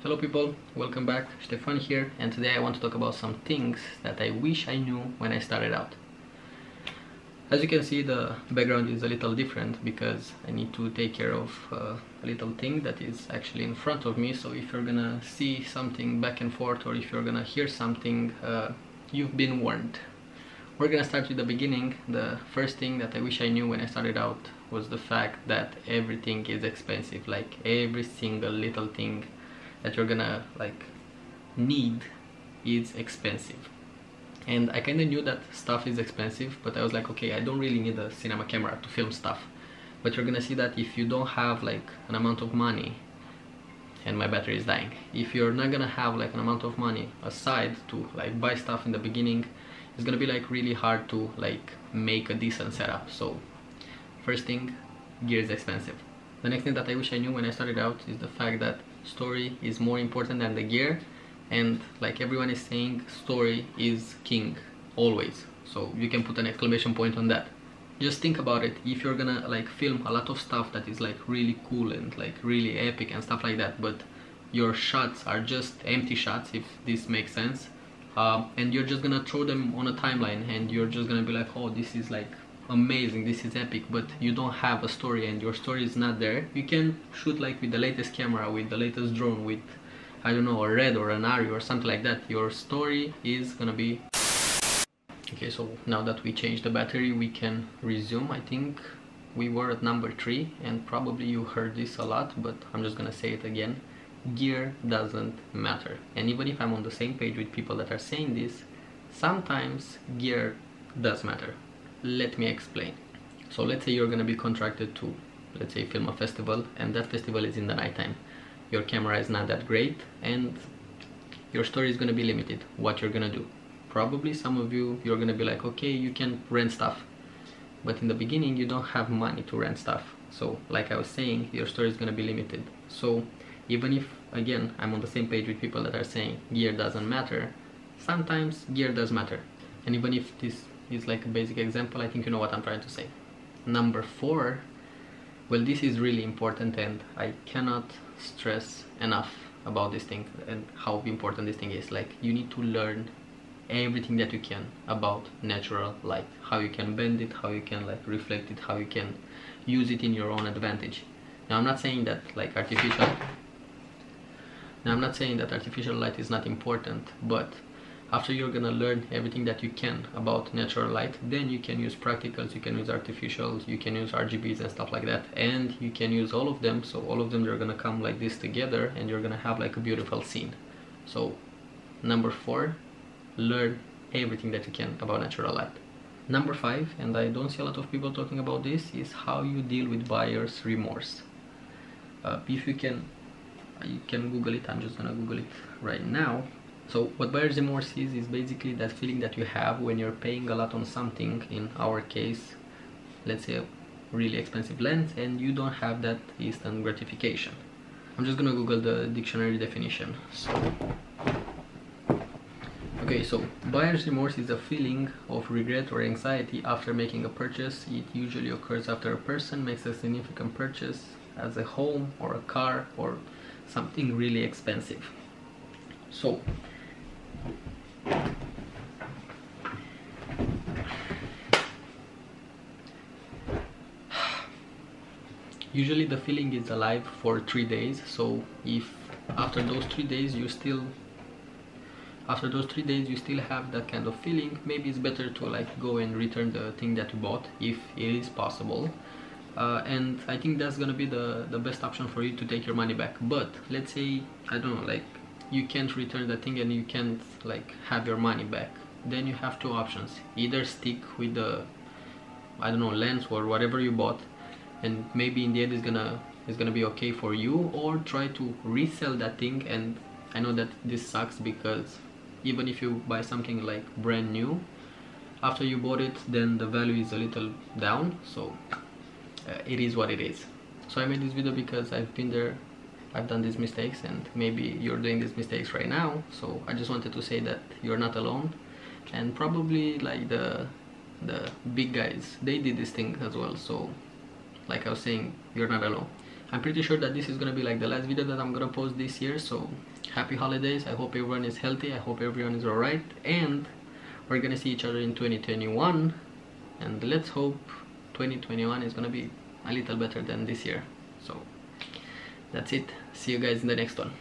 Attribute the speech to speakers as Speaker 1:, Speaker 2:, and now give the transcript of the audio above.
Speaker 1: Hello people, welcome back. Stefan here, and today I want to talk about some things that I wish I knew when I started out. As you can see, the background is a little different because I need to take care of a little thing that is actually in front of me. So if you're gonna see something back and forth, or if you're gonna hear something, you've been warned. We're gonna start with the beginning. The first thing that I wish I knew when I started out was the fact that everything is expensive. Like every single little thing that you're gonna need is expensive. And I kind of knew that stuff is expensive, but I was like, okay, I don't really need a cinema camera to film stuff. But you're gonna see that if you don't have like an amount of money, and my battery is dying, if you're not gonna have like an amount of money aside to like buy stuff in the beginning, it's gonna be like really hard to like make a decent setup. So first thing, gear is expensive. The next thing that I wish I knew when I started out is the fact that story is more important than the gear. And like everyone is saying, story is king always, so you can put an exclamation point on that. Just think about it. If you're gonna like film a lot of stuff that is like really cool and like really epic and stuff like that, but your shots are just empty shots, if this makes sense, and you're just gonna throw them on a timeline and you're just gonna be like, oh, this is like amazing, this is epic, but you don't have a story and your story is not there. You can shoot like with the latest camera, with the latest drone, with I don't know, a Red or an Ari or something like that. Your story is gonna be okay. So now that we changed the battery, we can resume. I think we were at number 3, and probably you heard this a lot, but I'm just gonna say it again. Gear doesn't matter. And even if I'm on the same page with people that are saying this, sometimes gear does matter. Let me explain. So let's say you're gonna be contracted to, let's say, film a festival, and that festival is in the nighttime. Your camera is not that great and your story is going to be limited. What you're going to do? Probably some of you're going to be like, okay, you can rent stuff, but in the beginning you don't have money to rent stuff. So like I was saying, your story is going to be limited. So even if, again, I'm on the same page with people that are saying gear doesn't matter, sometimes gear does matter. And even if this is like a basic example, I think you know what I'm trying to say. Number 4, well, this is really important, and I cannot stress enough about this thing and how important this thing is. Like, you need to learn everything that you can about natural light, how you can bend it, how you can like reflect it, how you can use it in your own advantage. Now I'm not saying that like artificial light is not important, but after you're gonna learn everything that you can about natural light, then you can use practicals, you can use artificials, you can use RGBs and stuff like that, and you can use all of them. So all of them, they're gonna come like this together and you're gonna have like a beautiful scene. So number 4, learn everything that you can about natural light. Number 5, and I don't see a lot of people talking about this, is how you deal with buyer's remorse. If you can Google it. I'm just gonna Google it right now. So what buyer's remorse is basically that feeling that you have when you're paying a lot on something. In our case, let's say a really expensive lens, and you don't have that instant gratification. I'm just gonna Google the dictionary definition. Okay, so buyer's remorse is a feeling of regret or anxiety after making a purchase. It usually occurs after a person makes a significant purchase, as a home or a car or something really expensive. So usually the feeling is alive for 3 days. So if after those 3 days you still have that kind of feeling, maybe it's better to like go and return the thing that you bought, if it is possible. And I think that's gonna be the best option for you to take your money back. But let's say, I don't know, like you can't return the thing and you can't like have your money back. Then you have 2 options. Either stick with the, I don't know, lens or whatever you bought, and maybe in the end it's gonna be okay for you, or try to resell that thing. And I know that this sucks, because even if you buy something like brand new, after you bought it, then the value is a little down. So it is what it is. So I made this video because I've been there, I've done these mistakes, and maybe you're doing these mistakes right now. So I just wanted to say that you're not alone, and probably like the big guys, they did this thing as well. So like I was saying, you're not alone. I'm pretty sure that this is gonna be like the last video that I'm gonna post this year, so happy holidays. I hope everyone is healthy, I hope everyone is alright, and we're gonna see each other in 2021, and let's hope 2021 is gonna be a little better than this year. So that's it. See you guys in the next one.